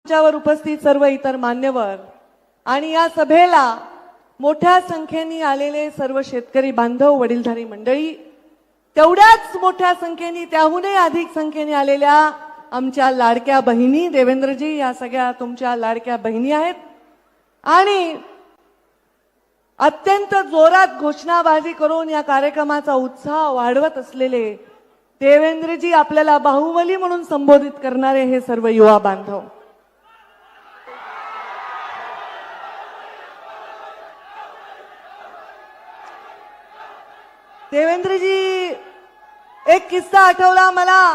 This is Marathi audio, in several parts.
वर उपस्थित सर्व इतर मान्यवर आणि या सभेला मोठ्या संख्येने आलेले सर्व शेतकरी बांधव, वडीलधारी मंडळी, तेवढ्याच मोठ्या संख्येने, त्याहूनही अधिक संख्येने आलेल्या आमच्या लाडक्या बहिणी, देवेंद्रजी या सगळ्या तुमच्या लाडक्या बहिणी आहेत आणि अत्यंत जोरात घोषणाबाजी करून या कार्यक्रमाचा उत्साह वाढवत असलेले देवेंद्रजी, आपल्याला बाहुबली म्हणून संबोधित करणारे हे सर्व युवा बांधव, देवेंद्रजी, एक किस्सा आठवला मला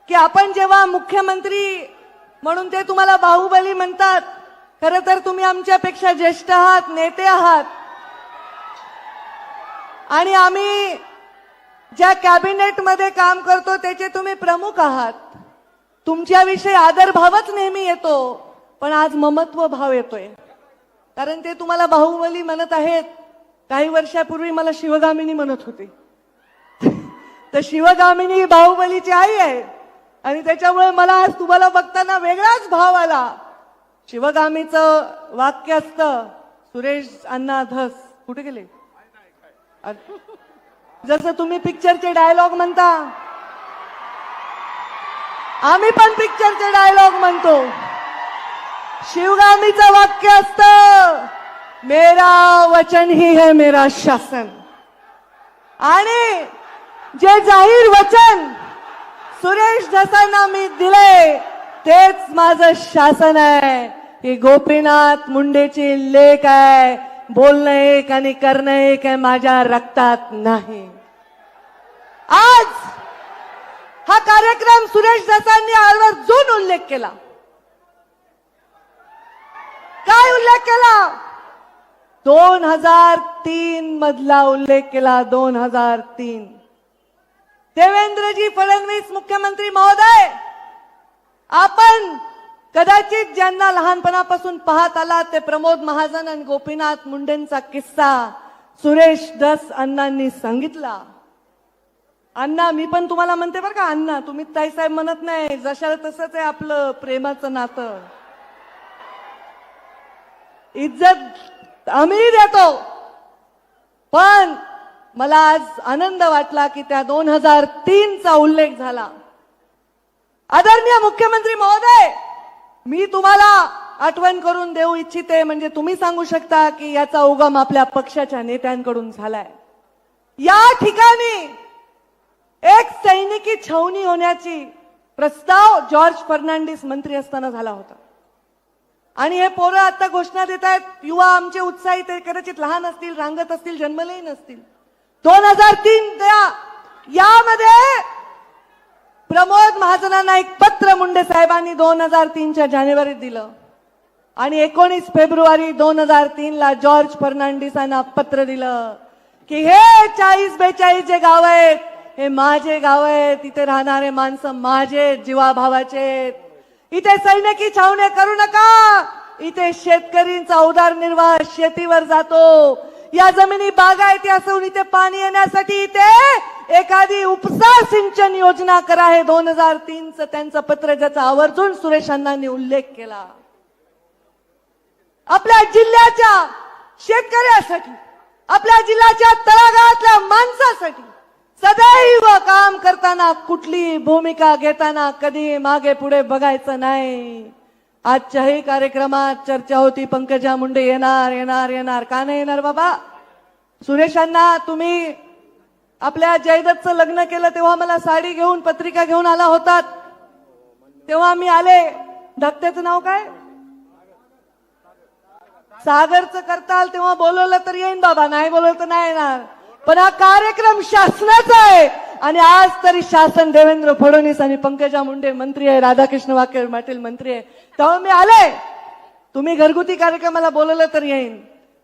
की आपण जेव्हा मुख्यमंत्री म्हणून ते तुम्हाला बाहुबली म्हणतात, खरं तर तुम्ही आमच्यापेक्षा ज्येष्ठ आहात, नेते आहात आणि आम्ही ज्या कॅबिनेट मध्ये काम करतो त्याचे तुम्ही प्रमुख आहात. तुमच्याविषयी आदरभावच नेहमी येतो, पण आज ममत्व भाव येतोय, कारण ते तुम्हाला बाहुबली म्हणत आहेत. काही वर्षापूर्वी मला शिवगामिनी म्हणत होते, तर शिवगामिनी बाहुबलीची आई आहे आणि त्याच्यामुळे मला आज तुम्हाला बघताना वेगळाच भाव आला. शिवगामीचं वाक्य असतं, सुरेश अण्णा धस, कुठे गेले? जसं तुम्ही पिक्चरचे डायलॉग म्हणता, आम्ही पण पिक्चरचे डायलॉग म्हणतो. शिवगामीचं वाक्य असतं, मेरा वचन ही है मेरा शासन. आणि जे जाहीर वचन सुरेश धसांना मी दिले तेच माझं शासन आहे. ही गोपीनाथ मुंडेची लेख आहे. बोलणं एक आणि करणं एक आहे, माझ्या रक्तात नाही. आज हा कार्यक्रम सुरेश धसांनी आवर्जून उल्लेख केला. काय उल्लेख केला? 2003 मधला उल्लेख केला. 2003. देवेंद्रजी फडणवीस मुख्यमंत्री महोदय, आपण कदाचित ज्यांना लहानपणापासून पाहत आलात ते प्रमोद महाजन आणि गोपीनाथ मुंडेंचा किस्सा सुरेश धस अण्णांनी सांगितला. अण्णा, मी पण तुम्हाला म्हणते बरं का अण्णा, तुम्ही ताईसाहेब म्हणत नाही. जशाला तसंच आहे आपलं प्रेमाचं नातं. इज्जत आम्ही देतो, पण मला आज आनंद वाटला की त्या 2003 चा उल्लेख झाला. आदरणीय मुख्यमंत्री महोदय, मी तुम्हाला आठवण करून देऊ इच्छिते, म्हणजे तुम्ही सांगू शकता की याचा उगम आपल्या पक्षाच्या नेत्यांकडून झालाय. या ठिकाणी एक सैनिकी छावणी होण्याची प्रस्ताव जॉर्ज फर्नांडिस मंत्री असताना झाला होता आणि हे पोरं आता घोषणा देत आहेत. युवा आमचे उत्साही, ते कदाचित लहान असतील, रांगत असतील, जन्मलेही नसतील. 2003 यामध्ये प्रमोद महाजनांना एक पत्र मुंडे साहेबांनी 2003च्या जानेवारीत दिलं आणि 19 फेब्रुवारी 2003ला जॉर्ज फर्नांडिसांना पत्र दिलं की हे 40-42 जे गाव आहेत हे माझे गाव आहेत, इथे राहणारे माणसं माझे जीवाभावाचे. इथे सैनिकी छावण्या करू नका. इथे शेतकरींचा उदरनिर्वाह शेतीवर जातो. या जमिनी बागायती असून इथे पाणी येण्यासाठी इथे एखादी उपसा सिंचन योजना करा. हे 2003चं त्यांचं पत्र, ज्याचा आवर्जून सुरेश अण्णांनी उल्लेख केला. आपल्या जिल्ह्याच्या शेतकऱ्यासाठी, आपल्या जिल्ह्याच्या तळागाळातल्या माणसासाठी सदैव काम करताना, कुठली भूमिका घेताना कधी मागे पुढे बघायचं नाही. आजच्याही कार्यक्रमात चर्चा होती, पंकजा मुंडे येणार येणार येणार. का नाही येणार बाबा? सुरेशांना, तुम्ही आपल्या जयदत्तचं लग्न केलं तेव्हा मला साडी घेऊन, पत्रिका घेऊन आला होतात, तेव्हा मी आले. धाकट्याचं नाव काय? सागरचं करताल, तेव्हा बोलवलं तर येईन बाबा, नाही बोलवलं तर नाही येणार. पण हा कार्यक्रम शासनाचा आहे आणि आज तरी शासन देवेंद्र फडणवीस आणि पंकजा मुंडे मंत्री आहे, राधाकृष्ण वाके पाटील मंत्री आहे, तेव्हा मी आले. तुम्ही घरगुती कार्यक्रमाला बोलवलं तर येईन,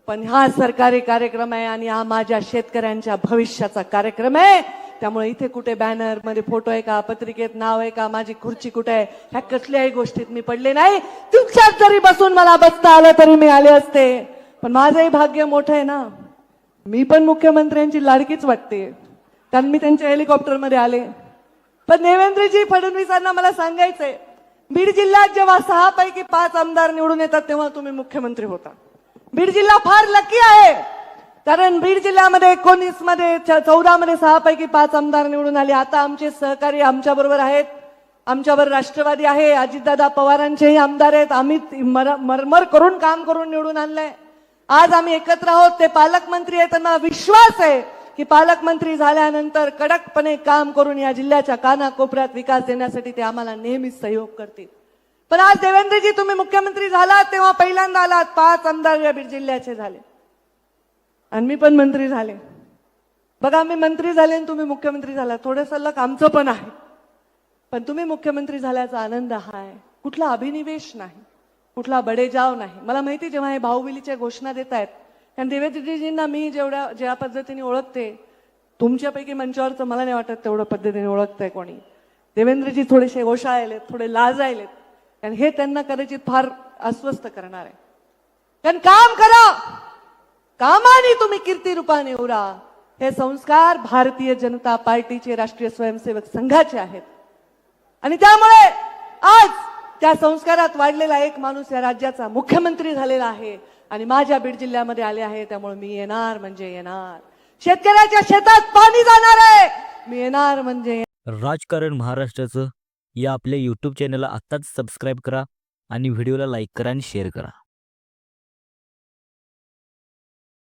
पण हा सरकारी कार्यक्रम आहे आणि हा माझ्या शेतकऱ्यांच्या भविष्याचा कार्यक्रम आहे. त्यामुळे इथे कुठे बॅनर मध्ये फोटो आहे का, पत्रिकेत नाव आहे का, माझी खुर्ची कुठे आहे, ह्या कसल्याही गोष्टीत मी पडले नाही. तुमच्यात जरी बसून मला बसता आलं तरी मी आले असते, पण माझंही भाग्य मोठं आहे ना. मी पण मुख्यमंत्र्यांची लाडकीच वाटते, कारण मी त्यांच्या हेलिकॉप्टरमध्ये आले. पण देवेंद्रजी फडणवीसांना मला सांगायचंय, बीड जिल्ह्यात जेव्हा 6 पैकी 5 आमदार निवडून येतात तेव्हा तुम्ही मुख्यमंत्री होता. बीड जिल्हा फार लकी आहे, कारण बीड जिल्ह्यामध्ये 19 मध्ये 14 मध्ये 6 पैकी 5 आमदार निवडून आले. आता आमचे सहकारी आमच्या बरोबर आहेत, आमच्याबरोबर राष्ट्रवादी आहे, अजितदादा पवारांचेही आमदार आहेत. आम्ही मरमर करून काम करून निवडून आणलंय. आज आम्ही एकत्र आहोत. ते पालकमंत्री आहेत, त्यांना विश्वास आहे की पालकमंत्री झाल्यानंतर कडकपणे काम करून या जिल्ह्याच्या कानाकोपऱ्यात विकास देण्यासाठी ते आम्हाला नेहमीच सहयोग करतील. पण आज देवेंद्रजी तुम्ही मुख्यमंत्री झालात तेव्हा पहिल्यांदा आलात, 5 आमदार या बीड जिल्ह्याचे झाले आणि मी पण मंत्री झाले. बघा, मी मंत्री झाले आणि तुम्ही मुख्यमंत्री झाला, थोडंसं लक आमचं पण आहे. पण तुम्ही मुख्यमंत्री झाल्याचा आनंद हा आहे, कुठला अभिनिवेश नाही, कुठला बडेजाव नाही. मला माहिती जेव्हा हे भाऊबिलीच्या घोषणा देत आहेत, कारण देवेंद्रजींना मी ज्या पद्धतीने ओळखते, तुमच्यापैकी मंचावरचं मला नाही वाटत तेवढं पद्धतीने ओळखतंय कोणी. देवेंद्रजी थोडेसे ओशाळलेत, थोडे लाजायलेत, कारण हे त्यांना कदाचित फार अस्वस्थ करणार आहे. कारण काम करा, कामाने तुम्ही कीर्ती रूपाने उरा, हे संस्कार भारतीय जनता पार्टीचे राष्ट्रीय स्वयंसेवक संघाचे आहेत. आणि त्यामुळे आज त्या संस्कारात वाढलेला एक माणूस या राज्याचा मुख्यमंत्री झालेला आहे आणि माझ्या बीड जिल्ह्यामध्ये आले आहे. त्यामुळे मी येणार म्हणजे येणार. शेतकऱ्याच्या शेतात पाणी जाणार आहे, मी येणार म्हणजे. राजकारण महाराष्ट्राचं या आपल्या YouTube चॅनलला आत्ताच सबस्क्राईब करा आणि व्हिडिओला लाईक करा आणि शेअर करा.